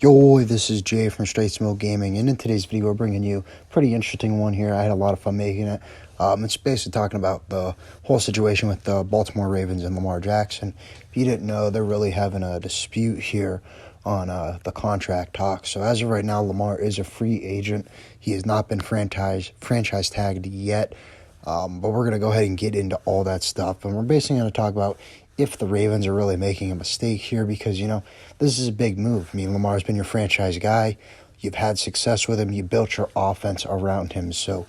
Yo, this is Jay from Straight Smoke Gaming, and in today's video, we're bringing you a pretty interesting one here. I had a lot of fun making it. It's basically talking about the whole situation with the Baltimore Ravens and Lamar Jackson. If you didn't know, they're really having a dispute here on the contract talks. So as of right now, Lamar is a free agent. He has not been franchise tagged yet, but we're going to go ahead and get into all that stuff. And we're basically going to talk about if the Ravens are really making a mistake here because, this is a big move. I mean, Lamar's been your franchise guy. You've had success with him. You built your offense around him. So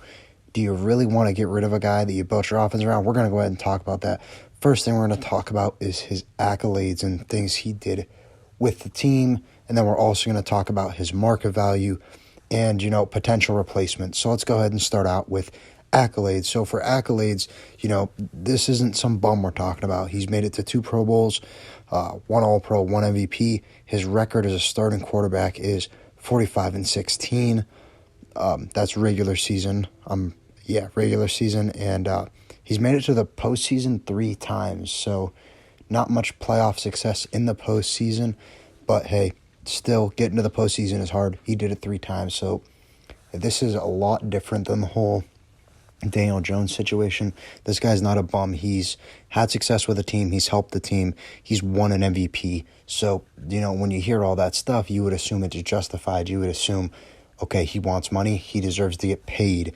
do you really want to get rid of a guy that you built your offense around? We're going to go ahead and talk about that. First thing we're going to talk about is his accolades and things he did with the team. And then we're also going to talk about his market value and, potential replacements. So let's go ahead and start out with accolades. So for accolades, this isn't some bum we're talking about. He's made it to 2 Pro Bowls, 1 All-Pro, 1 MVP. His record as a starting quarterback is 45-16. That's regular season. Regular season. And he's made it to the postseason 3 times. So not much playoff success in the postseason. But hey, still getting to the postseason is hard. He did it 3 times. So this is a lot different than the whole Daniel Jones situation. This guy's not a bum. He's had success with a team. He's helped the team. He's won an MVP. So, when you hear all that stuff, you would assume it's justified. You would assume, okay, he wants money. He deserves to get paid.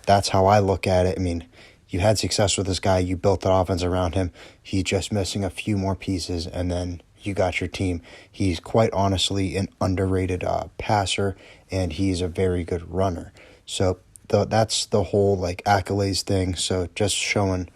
That's how I look at it. I mean, you had success with this guy. You built the offense around him. He's just missing a few more pieces, and then you got your team. He's quite honestly an underrated passer, and he's a very good runner. So that's the whole accolades thing. So just showing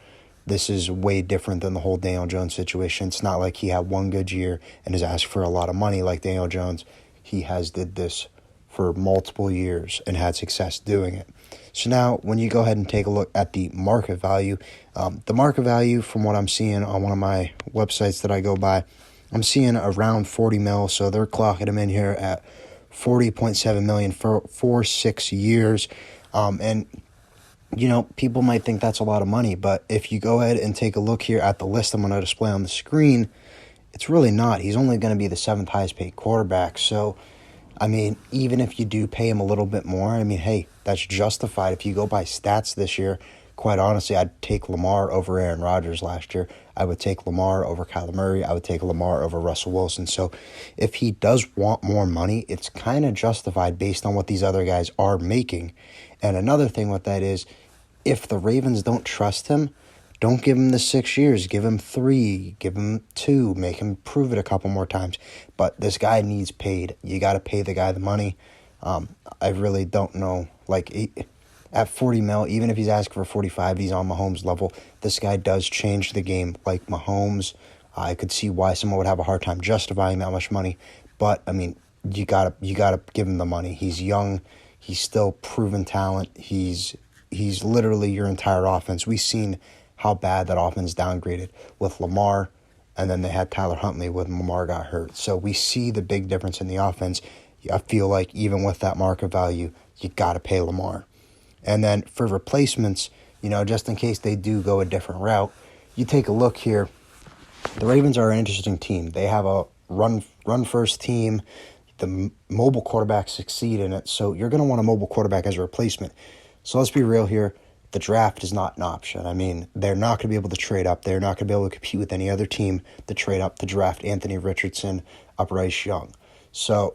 this is way different than the whole Daniel Jones situation. It's not like he had one good year and has asked for a lot of money like Daniel Jones. He has did this for multiple years and had success doing it. So now when you go ahead and take a look at the market value, from what I'm seeing on one of my websites that I go by, I'm seeing around 40 mil. So they're clocking him in here at 40.7 million for 6 years. And people might think that's a lot of money, but if you go ahead and take a look here at the list I'm going to display on the screen, it's really not. He's only going to be the 7th highest paid quarterback. So, even if you do pay him a little bit more, hey, that's justified. If you go by stats this year, quite honestly, I'd take Lamar over Aaron Rodgers last year. I would take Lamar over Kyler Murray. I would take Lamar over Russell Wilson. So if he does want more money, it's kind of justified based on what these other guys are making. And another thing with that is, if the Ravens don't trust him, don't give him the 6 years. Give him 3. Give him 2. Make him prove it a couple more times. But this guy needs paid. You got to pay the guy the money. I really don't know. At 40 mil, even if he's asking for 45, he's on Mahomes' level. This guy does change the game like Mahomes. I could see why someone would have a hard time justifying that much money. But, you gotta give him the money. He's young. He's still proven talent. He's literally your entire offense. We've seen how bad that offense downgraded with Lamar, and then they had Tyler Huntley when Lamar got hurt. So we see the big difference in the offense. I feel like even with that market value, you got to pay Lamar. And then for replacements, just in case they do go a different route, you take a look here. The Ravens are an interesting team. They have a run-first team. The mobile quarterbacks succeed in it, so you're going to want a mobile quarterback as a replacement. So let's be real here. The draft is not an option. They're not going to be able to trade up. They're not going to be able to compete with any other team to trade up to draft Anthony Richardson, Bryce Young. So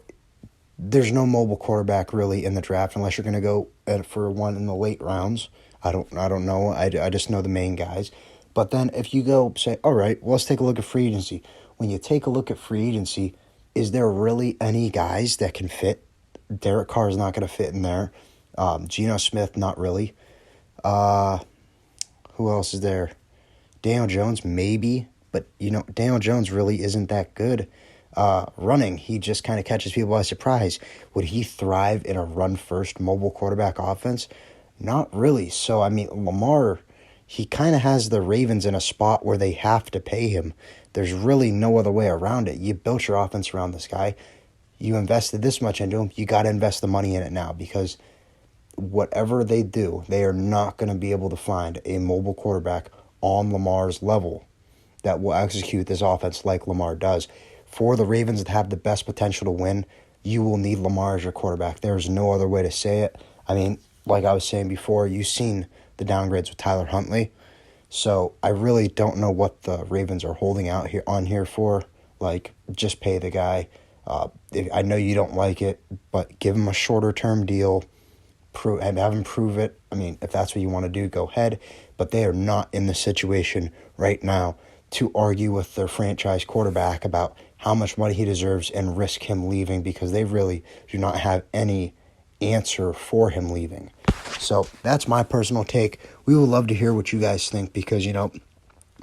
there's no mobile quarterback really in the draft unless you're going to go for one in the late rounds. I don't know. I just know the main guys. But then if you go say, all right, well, let's take a look at free agency. When you take a look at free agency, is there really any guys that can fit? Derek Carr is not going to fit in there. Geno Smith, not really. Who else is there? Daniel Jones, maybe. But, Daniel Jones really isn't that good. Running, he just kind of catches people by surprise. Would he thrive in a run-first mobile quarterback offense? Not really. So, Lamar, he kind of has the Ravens in a spot where they have to pay him. There's really no other way around it. You built your offense around this guy. You invested this much into him. You got to invest the money in it now because whatever they do, they are not going to be able to find a mobile quarterback on Lamar's level that will execute this offense like Lamar does. For the Ravens to have the best potential to win, you will need Lamar as your quarterback. There's no other way to say it. I mean, like I was saying before, you've seen the downgrades with Tyler Huntley. So I really don't know what the Ravens are holding out here for. Like, just pay the guy. I know you don't like it, but give him a shorter term deal. And have him prove it. I mean, if that's what you want to do, go ahead. But they are not in the situation right now to argue with their franchise quarterback about how much money he deserves and risk him leaving, because they really do not have any answer for him leaving. So that's my personal take. We would love to hear what you guys think, because,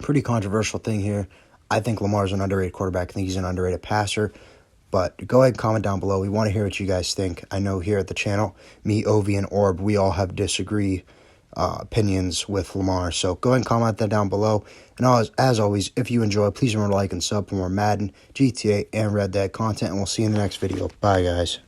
pretty controversial thing here. I think Lamar's an underrated quarterback. I think he's an underrated passer. But go ahead and comment down below. We want to hear what you guys think. I know here at the channel, me, Ovi, and Orb, we all have opinions with Lamar. So go ahead and comment that down below. And as always, if you enjoy, please remember to like and sub for more Madden, GTA, and Red Dead content. And we'll see you in the next video. Bye, guys.